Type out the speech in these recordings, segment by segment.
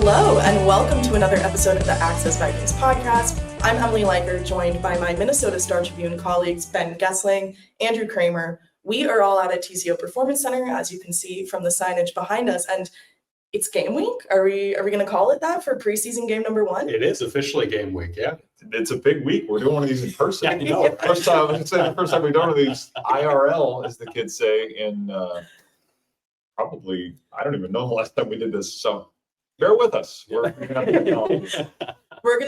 Hello, and welcome to another episode of the Access Vikings podcast. I'm Emily Leiker, joined by my Minnesota Star Tribune colleagues, Ben Goessling, Andrew Krammer. We are all out at TCO Performance Center, as you can see from the signage behind us, and it's game week. Are we going to call it that for preseason game number one? It is officially game week, yeah. It's a big week. We're doing one of these in person. Yeah, no. First time we've done one of these IRL, as the kids say, in probably, I don't even know the last time we did this. So bear with us. We're going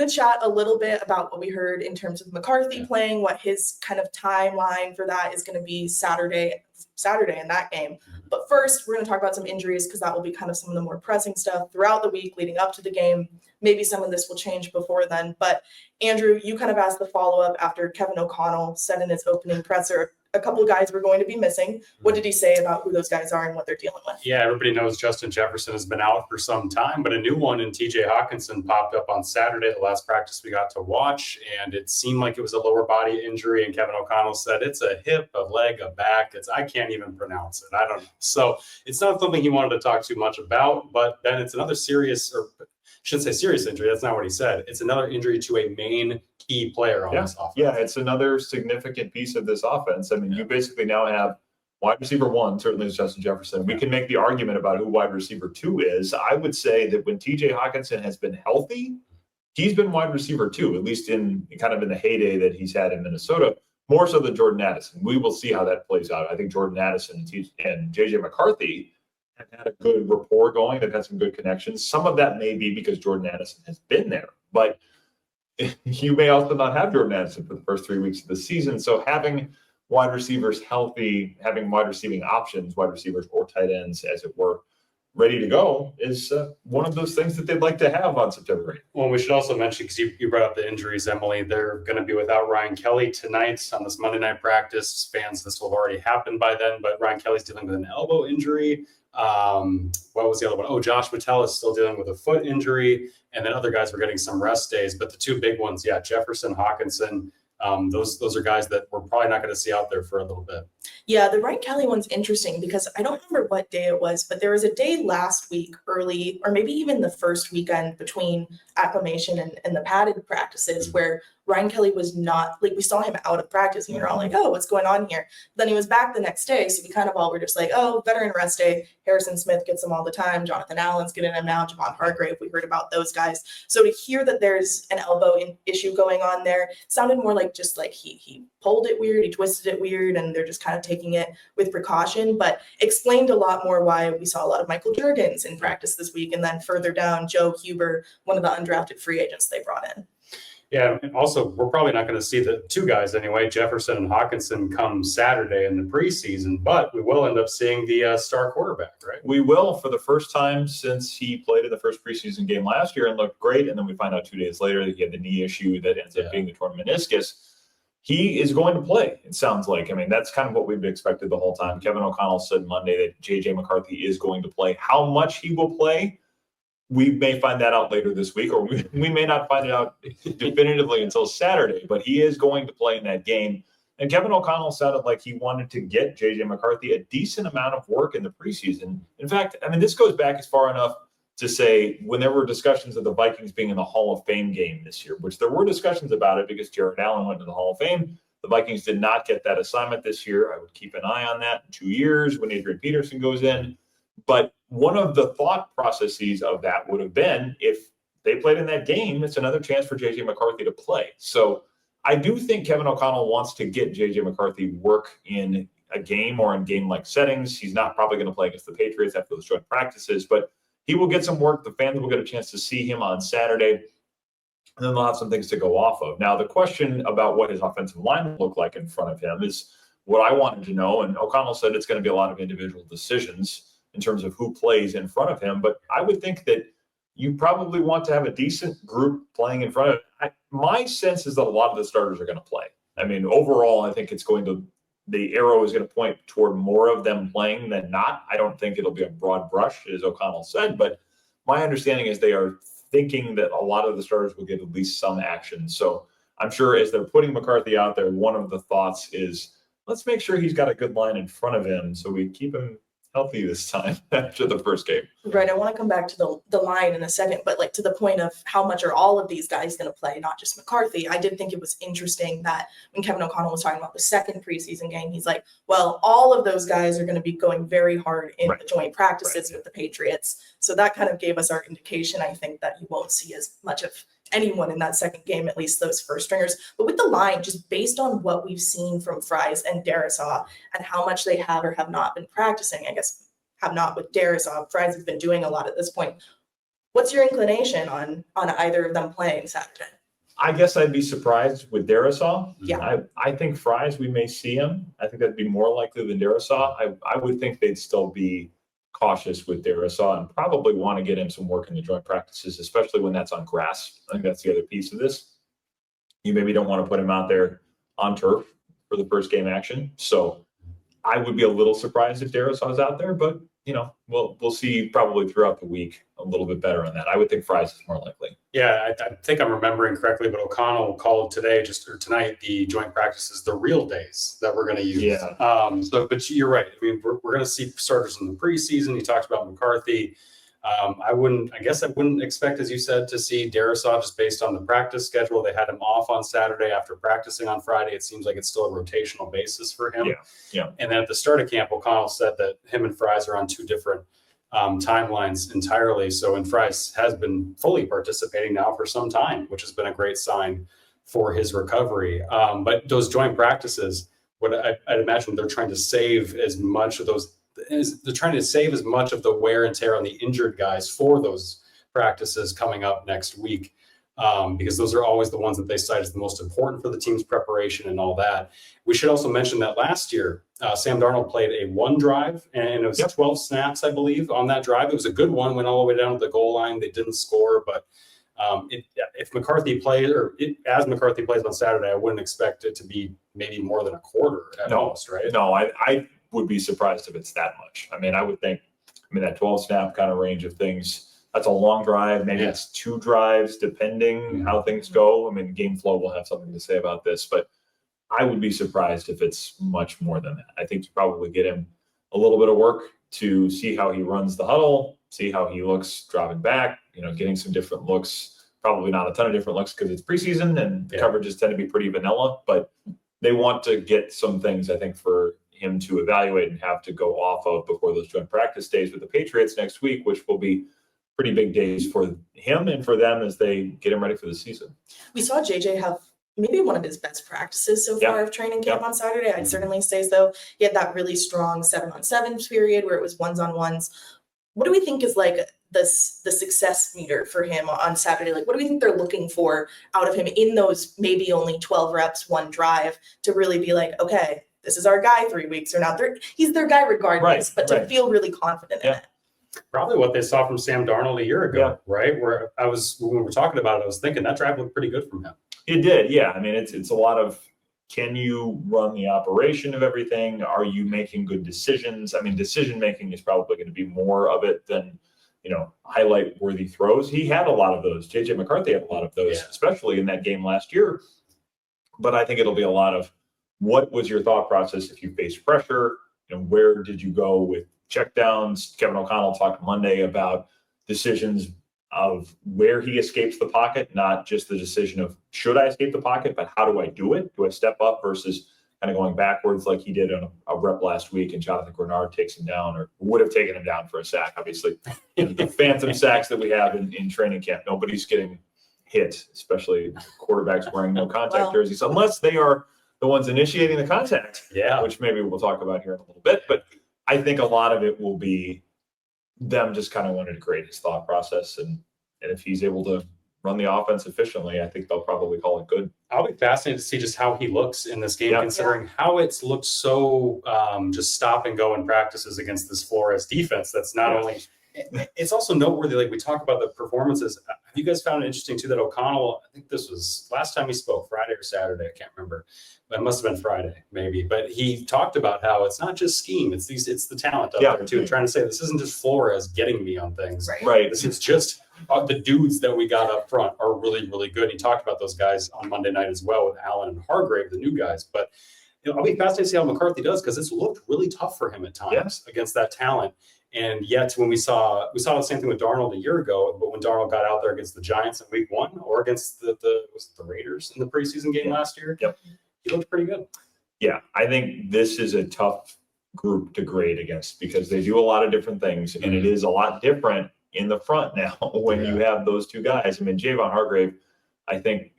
to chat a little bit about what we heard in terms of McCarthy playing, what his kind of timeline for that is going to be Saturday in that game. But first, we're going to talk about some injuries because that will be kind of some of the more pressing stuff throughout the week leading up to the game. Maybe some of this will change before then. But Andrew, you kind of asked the follow-up after Kevin O'Connell said in his opening presser a couple of guys were going to be missing. What did he say about who those guys are and what they're dealing with? Yeah, everybody knows Justin Jefferson has been out for some time, but a new one in TJ Hawkinson popped up on Saturday, the last practice we got to watch, and it seemed like it was a lower body injury, and Kevin O'Connell said it's a hip, a leg, a back. I can't even pronounce it. I don't know. So it's not something he wanted to talk too much about, but then it's another serious, or I shouldn't say serious injury. That's not what he said. It's another injury to a main key player on this offense. Yeah, it's another significant piece of this offense. I mean, you basically now have wide receiver one, certainly is Justin Jefferson. We can make the argument about who wide receiver two is. I would say that when TJ Hawkinson has been healthy, he's been wide receiver two, at least in the heyday that he's had in Minnesota, more so than Jordan Addison. We will see how that plays out. I think Jordan Addison and JJ McCarthy have had a good rapport going. They've had some good connections. Some of that may be because Jordan Addison has been there, but you may also not have Jordan Addison for the first 3 weeks of the season. So having wide receivers healthy, having wide receiving options, wide receivers or tight ends, as it were, ready to go is one of those things that they'd like to have on September 8th. Well, we should also mention, because you brought up the injuries, Emily, they're going to be without Ryan Kelly tonight on this Monday night practice. Fans, this will have already happened by then, but Ryan Kelly's dealing with an elbow injury. What was the other one? Oh, Josh Mattel is still dealing with a foot injury, and then other guys were getting some rest days. But the two big ones, Jefferson, Hawkinson, those are guys that we're probably not going to see out there for a little bit. Yeah, the Ryan Kelly one's interesting because I don't remember what day it was, but there was a day last week early, or maybe even the first weekend between acclimation and the padded practices where Ryan Kelly was not, we saw him out of practice and we were all like, oh, what's going on here? Then he was back the next day. So we kind of all were just like, oh, veteran rest day. Harrison Smith gets them all the time. Jonathan Allen's getting them now. Javon Hargrave, we heard about those guys. So to hear that there's an elbow issue going on there sounded more like just like he pulled it weird, he twisted it weird, and they're just kind of taking it with precaution, but explained a lot more why we saw a lot of Michael Juergens in practice this week. And then further down, Joe Huber, one of the undrafted free agents they brought in. Yeah, and also, we're probably not going to see the two guys anyway, Jefferson and Hawkinson, come Saturday in the preseason, but we will end up seeing the star quarterback, right? We will, for the first time since he played in the first preseason game last year and looked great, and then we find out 2 days later that he had the knee issue that ends up being the torn meniscus. He is going to play, it sounds like. I mean, that's kind of what we've expected the whole time. Kevin O'Connell said Monday that J.J. McCarthy is going to play. How much he will play, we may find that out later this week, or we may not find it out definitively until Saturday, but he is going to play in that game. And Kevin O'Connell sounded like he wanted to get J.J. McCarthy a decent amount of work in the preseason. In fact, I mean, this goes back as far enough to say when there were discussions of the Vikings being in the Hall of Fame game this year, which there were discussions about it because Jared Allen went to the Hall of Fame. The Vikings did not get that assignment this year. I would keep an eye on that in 2 years when Adrian Peterson goes in. But one of the thought processes of that would have been if they played in that game, it's another chance for J.J. McCarthy to play. So I do think Kevin O'Connell wants to get J.J. McCarthy work in a game or in game-like settings. He's not probably going to play against the Patriots after those joint practices, but he will get some work. The fans will get a chance to see him on Saturday, and then they'll have some things to go off of. Now, the question about what his offensive line will look like in front of him is what I wanted to know, and O'Connell said it's going to be a lot of individual decisions in terms of who plays in front of him. But I would think that you probably want to have a decent group playing in front of him. My sense is that a lot of the starters are going to play. I mean, overall, I think the arrow is going to point toward more of them playing than not. I don't think it'll be a broad brush, as O'Connell said, but my understanding is they are thinking that a lot of the starters will get at least some action. So I'm sure as they're putting McCarthy out there, one of the thoughts is, let's make sure he's got a good line in front of him so we keep him healthy this time after the first game. Right. I want to come back to the line in a second, but like to the point of how much are all of these guys going to play, not just McCarthy. I did think it was interesting that when Kevin O'Connell was talking about the second preseason game, he's like, well, all of those guys are going to be going very hard in the joint practices with the Patriots. So that kind of gave us our indication, I think, that you won't see as much of anyone in that second game, at least those first stringers. But with the line, just based on what we've seen from Fries and Darisaw and how much they have or have not been practicing, I guess have not with Darisaw, Fries has been doing a lot at this point. What's your inclination on either of them playing Saturday? I guess I'd be surprised with Darisaw. Yeah. I think Fries, we may see him. I think that'd be more likely than Darisaw. I would think they'd still be cautious with Darisaw and probably want to get him some work in the joint practices, especially when that's on grass. I think that's the other piece of this. You maybe don't want to put him out there on turf for the first game action. So I would be a little surprised if Darisaw's out there, but we'll see probably throughout the week a little bit better on that. I would think Fries is more likely. Yeah, I think I'm remembering correctly, but O'Connell called tonight the joint practices the real days that we're going to use. Yeah. But you're right. I mean, we're going to see starters in the preseason. You talked about McCarthy. I wouldn't expect, as you said, to see Darisaw just based on the practice schedule. They had him off on Saturday after practicing on Friday. It seems like it's still a rotational basis for him. Yeah. And then at the start of camp, O'Connell said that him and Fries are on two different timelines entirely. So, and Fries has been fully participating now for some time, which has been a great sign for his recovery. But those joint practices, I'd imagine they're trying to save as much of those. They're trying to save as much of the wear and tear on the injured guys for those practices coming up next week, because those are always the ones that they cite as the most important for the team's preparation and all that. We should also mention that last year, Sam Darnold played a one drive, and it was 12 snaps, I believe, on that drive. It was a good one, went all the way down to the goal line. They didn't score, but if McCarthy plays, as McCarthy plays on Saturday, I wouldn't expect it to be maybe more than a quarter at most, right? No, I would be surprised if it's that much. I mean, I would think, that 12 snap kind of range of things, that's a long drive. Maybe it's two drives, depending how things go. I mean, game flow will have something to say about this, but I would be surprised if it's much more than that. I think to probably get him a little bit of work to see how he runs the huddle, see how he looks dropping back, getting some different looks, probably not a ton of different looks because it's preseason and the coverages tend to be pretty vanilla, but they want to get some things, I think, for him to evaluate and have to go off of before those joint practice days with the Patriots next week, which will be pretty big days for him and for them as they get him ready for the season. We saw JJ have maybe one of his best practices so far of training camp on Saturday. I'd certainly say so. He had that really strong 7-on-7 period where it was ones-on-ones. What do we think is like the success meter for him on Saturday? Like, what do we think they're looking for out of him in those maybe only 12 reps, one drive to really be like, okay, this is our guy 3 weeks or not? He's their guy regardless, but to feel really confident in it. Probably what they saw from Sam Darnold a year ago, right? When we were talking about it, I was thinking that drive looked pretty good from him. It did, yeah. I mean, it's a lot of, can you run the operation of everything? Are you making good decisions? I mean, decision making is probably going to be more of it than, highlight worthy throws. He had a lot of those. JJ McCarthy had a lot of those, especially in that game last year. But I think it'll be a lot of, what was your thought process if you faced pressure? And where did you go with checkdowns? Kevin O'Connell talked Monday about decisions of where he escapes the pocket, not just the decision of should I escape the pocket, but how do I do it? Do I step up versus kind of going backwards like he did on a rep last week and Jonathan Grenard takes him down, or would have taken him down for a sack, obviously. The phantom sacks that we have in training camp, nobody's getting hit, especially quarterbacks wearing no contact jerseys, unless they are the ones initiating the contact, which maybe we'll talk about here in a little bit. But I think a lot of it will be them just kind of wanting to create his thought process. And if he's able to run the offense efficiently, I think they'll probably call it good. I'll be fascinated to see just how he looks in this game, considering how it's looked so just stop and go in practices against this Flores defense. That's not only – it's also noteworthy, like we talk about the performances. Have you guys found it interesting, too, that O'Connell, I think this was last time he spoke, Friday or Saturday, I can't remember. But it must have been Friday, maybe. But he talked about how it's not just scheme, it's the talent up there, too. Trying to say this isn't just Flores getting me on things. Right. This is just the dudes that we got up front are really, really good. He talked about those guys on Monday night as well with Allen and Hargrave, the new guys. But I'll be fascinated to see how McCarthy does because it's looked really tough for him at times against that talent. And yet, when we saw the same thing with Darnold a year ago, but when Darnold got out there against the Giants in Week 1 or against the Raiders in the preseason game last year, he looked pretty good. Yeah, I think this is a tough group to grade against because they do a lot of different things, and it is a lot different in the front now when you have those two guys. I mean, Javon Hargrave, I think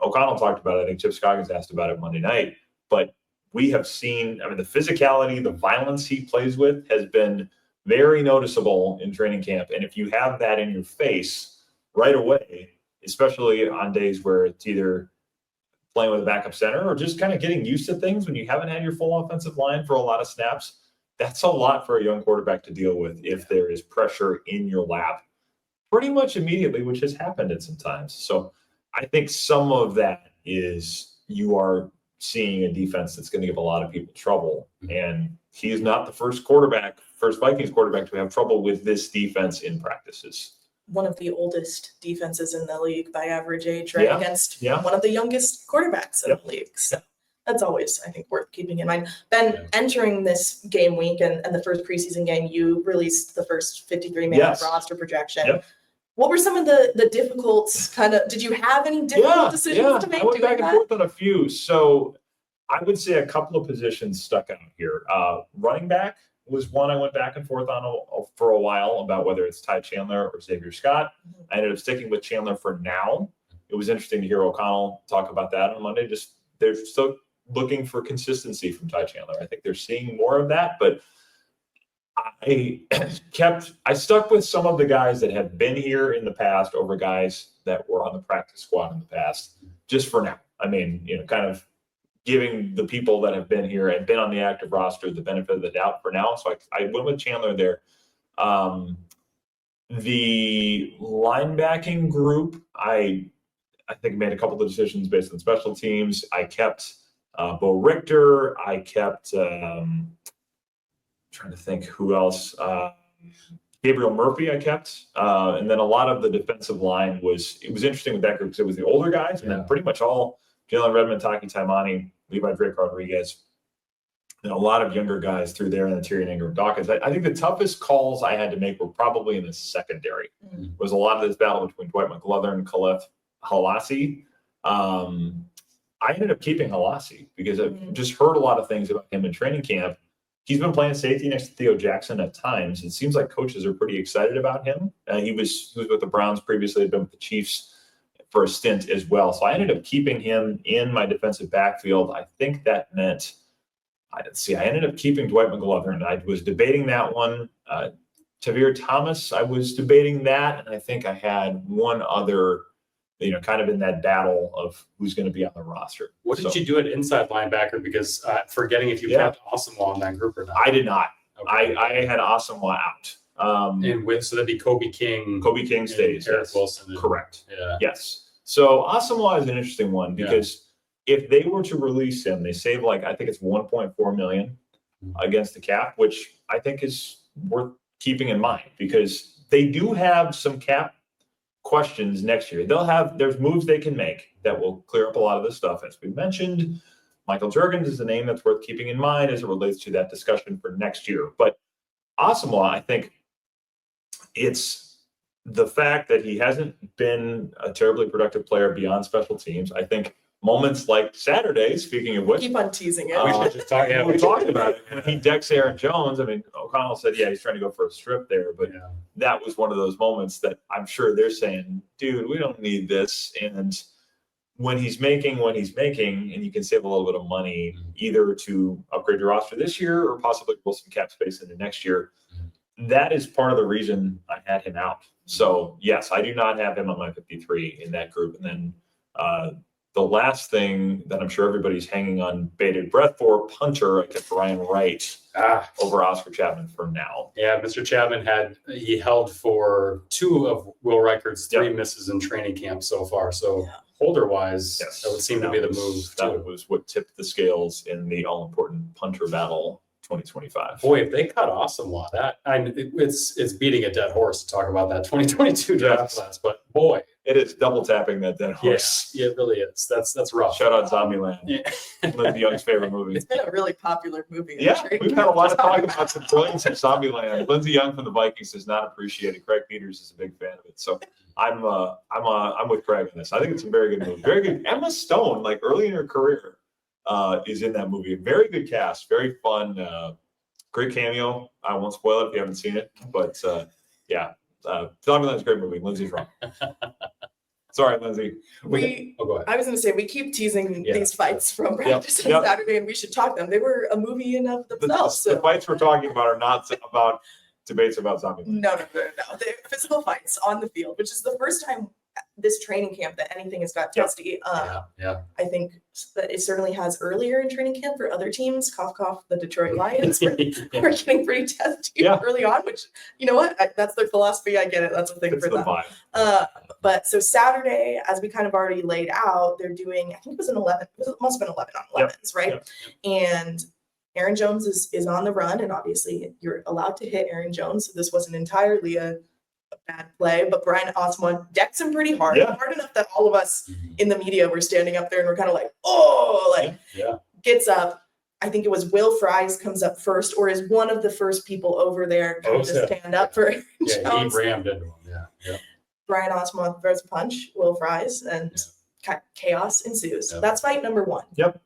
O'Connell talked about it. I think Chip Scoggins asked about it Monday night, but we have seen, I mean, the physicality, the violence he plays with has been very noticeable in training camp. And if you have that in your face right away, especially on days where it's either playing with a backup center or just kind of getting used to things when you haven't had your full offensive line for a lot of snaps, that's a lot for a young quarterback to deal with if there is pressure in your lap pretty much immediately, which has happened at some times. So I think some of that is you are seeing a defense that's going to give a lot of people trouble. And he is not the first Vikings quarterback to have trouble with this defense in practices. One of the oldest defenses in the league by average age, right? Against one of the youngest quarterbacks in the league. So that's always, I think, worth keeping in mind. Ben, entering this game week and the first preseason game, you released the first 53-man roster projection. What were some of the difficult did you have any difficult decisions to make? I went back and forth on a few. So I would say a couple of positions stuck out here. Running back was one I went back and forth on for a while about whether it's Ty Chandler or Xavier Scott. I ended up sticking with Chandler for now. It was interesting to hear O'Connell talk about that on Monday. Just they're still looking for consistency from Ty Chandler. I think they're seeing more of that, but I stuck with some of the guys that have been here in the past over guys that were on the practice squad in the past, just for now. I mean, kind of giving the people that have been here and been on the active roster the benefit of the doubt for now. So I went with Chandler there. The linebacking group, I think made a couple of decisions based on special teams. I kept Bo Richter. I kept trying to think who else. Gabriel Murphy I kept. And then a lot of the defensive line was interesting with that group because it was the older guys and then pretty much all Jalen Redmond, Taki Taimani, Levi Drake Rodriguez, and a lot of younger guys through there in the Tyrion Ingram Dawkins. I think the toughest calls I had to make were probably in the secondary. Was a lot of this battle between Dwight McGlothern and Khalef Halassi. I ended up keeping Halassi because I've just heard a lot of things about him in training camp. He's been playing safety next to Theo Jackson at times. It seems like coaches are pretty excited about him. He was with the Browns previously, had been with the Chiefs for a stint as well. So I ended up keeping him in my defensive backfield. I think that meant, I ended up keeping Dwight McGlothern. I was debating that one. Tavir Thomas, I was debating that. And I think I had one other, kind of in that battle of who's going to be on the roster. What did you do at inside linebacker? Because forgetting if you kept Asamoah in that group or not. I did not. Okay. I had Asamoah out. So that'd be Kobe King. Kobe King stays. Eric Wilson. Correct. Yeah. Yes. So Asamoah is an interesting one because if they were to release him, they save I think it's $1.4 million against the cap, which I think is worth keeping in mind because they do have some cap questions next year. There's moves they can make that will clear up a lot of this stuff. As we mentioned, Michael Juergens is a name that's worth keeping in mind as it relates to that discussion for next year. But Asamoah, I think it's the fact that he hasn't been a terribly productive player beyond special teams. I think moments like Saturday, speaking of which, keep on teasing it. We should just talk. we talked about it. And he decks Aaron Jones. I mean, O'Connell said, he's trying to go for a strip there, but that was one of those moments that I'm sure they're saying, dude, we don't need this. And when he's making, and you can save a little bit of money either to upgrade your roster this year or possibly pull some cap space into next year, that is part of the reason I had him out. So, yes, I do not have him on my 53 in that group. And then the last thing that I'm sure everybody's hanging on bated breath for, punter, I kept Ryan Wright over Oscar Chapman for now. Yeah, Mr. Chapman held for 2 of Will Reichard's 3 misses in training camp so far. So holder-wise, that would seem to be the move. That was what tipped the scales in the all-important punter battle 2025. Boy, if they cut Asamoah, it's beating a dead horse to talk about that 2022 draft class. But boy, It is double tapping that dead horse. Yeah, it really is. That's rough. Shout out Zombieland. Yeah. Lindsay Young's favorite movie. It's been a really popular movie. Yeah, we've had a lot of talk about the brilliance of Zombieland. Lindsay Young from the Vikings does not appreciate it. Craig Peters is a big fan of it. So I'm with Craig on this. I think it's a very good movie. Very good. Emma Stone, like early in her career, is in that movie. Very good cast. Very fun. Great cameo. I won't spoil it if you haven't seen it, but yeah, Zombieland's a great movie. Lindsay's wrong. Sorry, Lindsay. Oh, go ahead. I was going to say, we keep teasing these fights from practice on Saturday, and we should talk them. They were a movie in of themselves. The fights we're talking about are not about debates about Zombieland. No. They're physical fights on the field, which is the first time this training camp that anything has got testy. Yeah. I think that it certainly has earlier in training camp for other teams. Cough, cough, the Detroit Lions were getting pretty testy early on, which, you know what? That's their philosophy. I get it. That's a thing for them. But so Saturday, as we kind of already laid out, they're doing, I think it was an 11, it must have been 11 on 11s, right? Yep. And Aaron Jones is on the run, and obviously you're allowed to hit Aaron Jones. So this wasn't entirely a bad play, but Brian Oswald decks him pretty hard, hard enough that all of us in the media were standing up there and we're kind of like, gets up. I think it was Will Fries comes up first, or is one of the first people over there to stand up for Aaron Jones. He rammed into him. Yeah. Brian Oswald throws a punch, Will Fries, and chaos ensues. That's fight number one. Yep.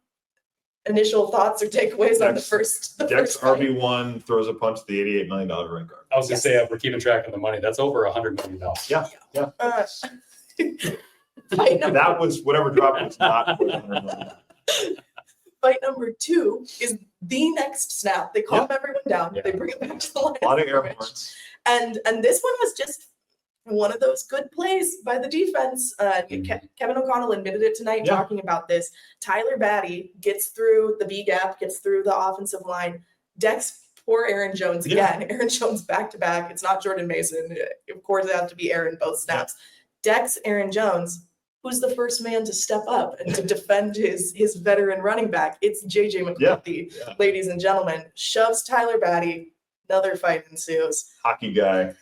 Initial thoughts or takeaways on the first Dex RB1 throws a punch to the $88 million ring guard. I was going to say, we're keeping track of the money. That's over $100 million. Yeah. That was whatever drop was not worth $100 million. Fight number two is the next snap. They calm everyone down. They bring it back to the line. A lot of air horns. And this one was just one of those good plays by the defense. Kevin O'Connell admitted it tonight talking about this. Tyler Batty gets through the B gap, gets through the offensive line. Dex poor Aaron Jones again. Aaron Jones back to back. It's not Jordan Mason. Of course, it has to be Aaron both snaps. Dex Aaron Jones, who's the first man to step up and to defend his veteran running back. It's JJ McCarthy, ladies and gentlemen. Shoves Tyler Batty. Another fight ensues. Hockey guy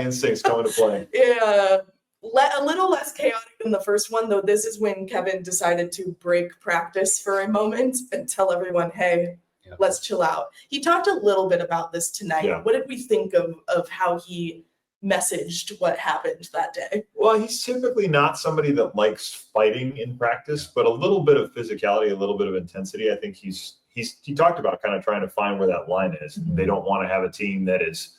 instincts coming to play. A little less chaotic than the first one, though. This is when Kevin decided to break practice for a moment and tell everyone, hey, let's chill out. He talked a little bit about this tonight. What did we think of how he messaged what happened that day? Well, he's typically not somebody that likes fighting in practice, but a little bit of physicality, a little bit of intensity. I think he talked about kind of trying to find where that line is. They don't want to have a team that is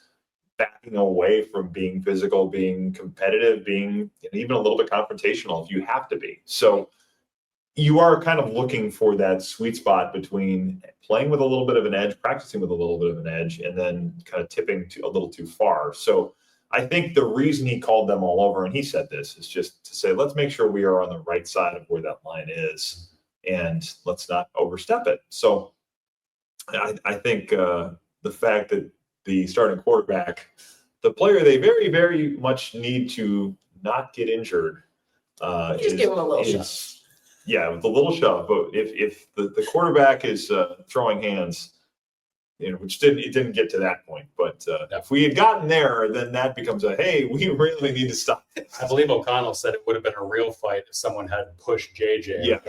backing away from being physical, being competitive, being even a little bit confrontational if you have to be. So you are kind of looking for that sweet spot between playing with a little bit of an edge, practicing with a little bit of an edge, and then kind of tipping a little too far. So I think the reason he called them all over, and he said this, is just to say, let's make sure we are on the right side of where that line is, and let's not overstep it. So I think the fact that the starting quarterback, the player they very, very much need to not get injured. Just give him a little shove. Yeah, with a little shove. But if the quarterback is throwing hands, which didn't get to that point. But if we had gotten there, then that becomes hey, we really need to stop this. I believe O'Connell said it would have been a real fight if someone had pushed JJ,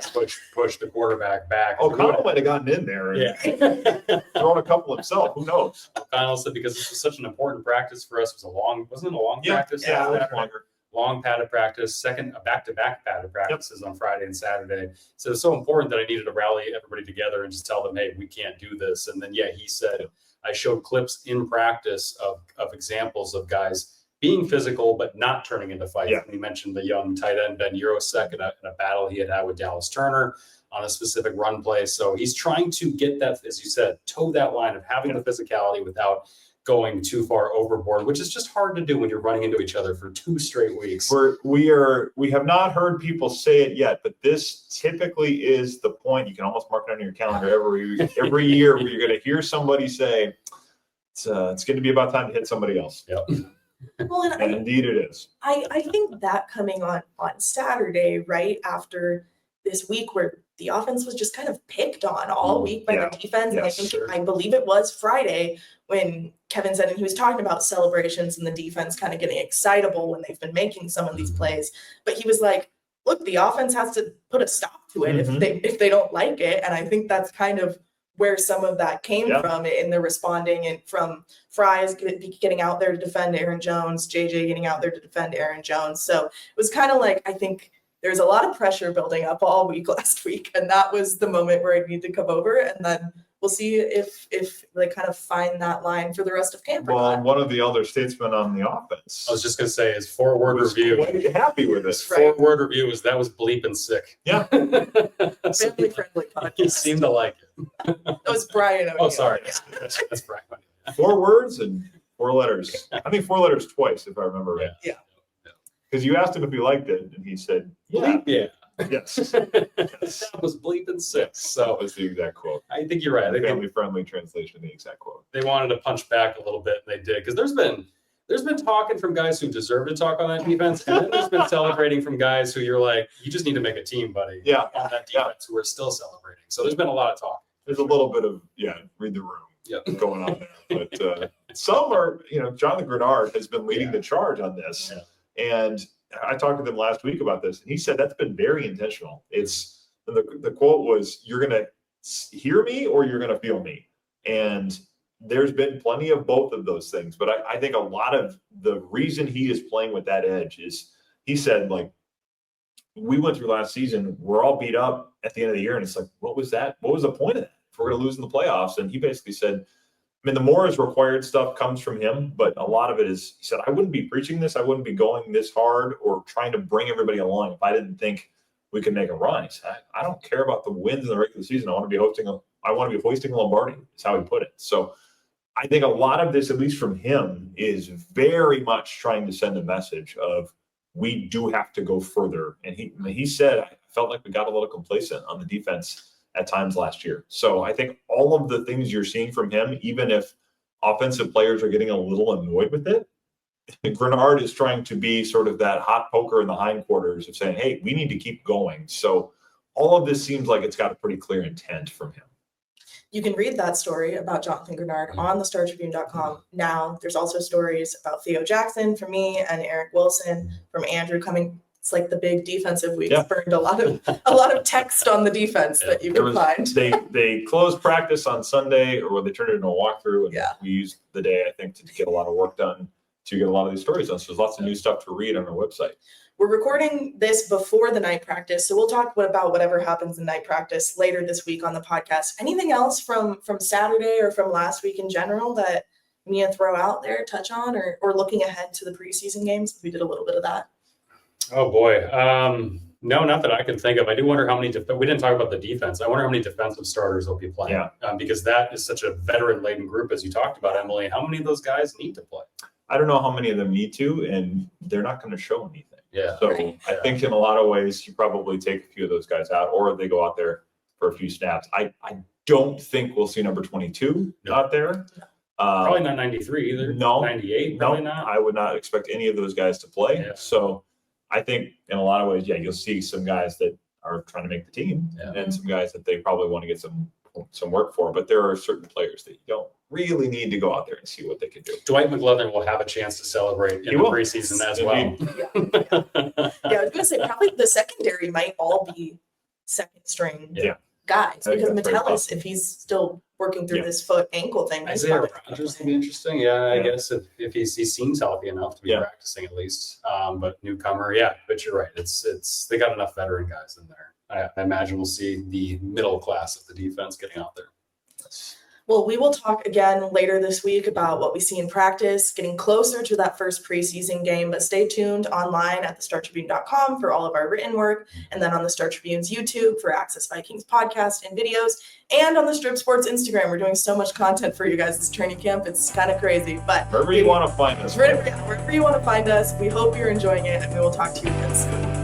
push the quarterback back. O'Connell might have gotten in there and thrown a couple himself. Who knows? O'Connell said because this was such an important practice for us. Wasn't it a long practice? Yeah, it was longer. Long padded practice, back-to-back padded practices on Friday and Saturday. So it's so important that I needed to rally everybody together and just tell them, hey, we can't do this. And then, he said, I showed clips in practice of examples of guys being physical, but not turning into fights. And he mentioned the young tight end, Ben Eurosek, in a battle he had with Dallas Turner on a specific run play. So he's trying to get that, as you said, toe that line of having the physicality without going too far overboard, which is just hard to do when you're running into each other for 2 straight weeks. We have not heard people say it yet, but this typically is the point. You can almost mark it on your calendar every year where you're going to hear somebody say, it's going to be about time to hit somebody else. Well, and indeed it is. I think that coming on Saturday, right after this week where the offense was just kind of picked on all week by the defense. Yes, and I believe it was Friday when Kevin said, and he was talking about celebrations and the defense kind of getting excitable when they've been making some of these plays. But he was like, look, the offense has to put a stop to it if they don't like it. And I think that's kind of where some of that came from in the responding, and from Fries getting out there to defend Aaron Jones, JJ getting out there to defend Aaron Jones. So it was kind of like, I think there's a lot of pressure building up all week last week. And that was the moment where I need to come over. And then we'll see if they kind of find that line for the rest of camp. Well, one of the elder statesmen on the offense, I was just going to say, his 4-word review. Quite happy with this. 4-word review was that was bleeping sick. Yeah. Family friendly podcast. You seem to like it. That was Brian O'Neill. Oh, sorry. That's Brian. 4 words and 4 letters. I think 4 letters twice, if I remember right. Yeah. Because you asked him if he liked it, and he said, "Yeah, Yeah. yes." That was bleeping sick. That So was the exact quote. I think you're right. I think Family-friendly translation, the exact quote. they wanted to punch back a little bit, and they did. Because there's been talking from guys who deserve to talk on that defense, and then there's been celebrating from guys who you're like, you just need to make a team, buddy. Yeah. On that defense, who are still celebrating. So there's been a lot of talk. There's a little bit of read the room going on there, but some are. Jonathan Grenard has been leading the charge on this, and I talked to him last week about this, and he said that's been very intentional. It's the quote was, "You're gonna hear me or you're gonna feel me," and there's been plenty of both of those things. But I think a lot of the reason he is playing with that edge is, he said, like, we went through last season, we're all beat up at the end of the year, and it's like, what was that? What was the point of that? If we're going to lose in the playoffs? And he basically said, I mean, the more is required stuff comes from him, but a lot of it is, he said, I wouldn't be preaching this. I wouldn't be going this hard or trying to bring everybody along if I didn't think we could make a run. He said, I don't care about the wins in the regular season. I want to be hoisting a Lombardi, is how he put it. So I think a lot of this, at least from him, is very much trying to send a message of, we do have to go further. And he said, I felt like we got a little complacent on the defense at times last year. So I think all of the things you're seeing from him, even if offensive players are getting a little annoyed with it, Grenard is trying to be sort of that hot poker in the hindquarters of saying, hey, we need to keep going. So all of this seems like it's got a pretty clear intent from him. You can read that story about Jonathan Grenard on the StarTribune.com now. There's also stories about Theo Jackson from me and Eric Wilson from Andrew coming. It's like the big defensive week. Burned a lot of text on the defense that you can find. They closed practice on Sunday, or they turned it into a walkthrough, and we used the day, I think, to get a lot of work done, to get a lot of these stories done. So there's lots of new stuff to read on our website. We're recording this before the night practice, so we'll talk about whatever happens in night practice later this week on the podcast. Anything else from Saturday or from last week in general that we need to throw out there, touch on, or looking ahead to the preseason games? We did a little bit of that. Oh boy. No, not that I can think of. I do wonder how many, we didn't talk about the defense. I wonder how many defensive starters will be playing, because that is such a veteran laden group, as you talked about, Emily. How many of those guys need to play? I don't know how many of them need to, and they're not going to show anything. Yeah. So I think in a lot of ways, you probably take a few of those guys out, or they go out there for a few snaps. I don't think we'll see number 22 out there. Probably not 93 either. No. 98, probably not. I would not expect any of those guys to play. Yeah. So I think in a lot of ways, you'll see some guys that are trying to make the team, and some guys that they probably want to get some work for. But there are certain players that you don't really need to go out there and see what they can do. Dwight McLevin will have a chance to celebrate in the preseason as well. I was going to say, probably the secondary might all be second string guys, because Metellus, if he's still working through this foot ankle thing. Isaiah Rodgers would be interesting. I guess if he seems healthy enough to be practicing at least. But newcomer, but you're right. It's they got enough veteran guys in there. I imagine we'll see the middle class of the defense getting out there. Well, we will talk again later this week about what we see in practice, getting closer to that first preseason game, but stay tuned online at thestartribune.com for all of our written work, and then on the Star Tribune's YouTube for Access Vikings podcast and videos, and on the Strip Sports Instagram. We're doing so much content for you guys this training camp. It's kind of crazy, but wherever you want to find us. Wherever you want to find us, we hope you're enjoying it, and we will talk to you again soon.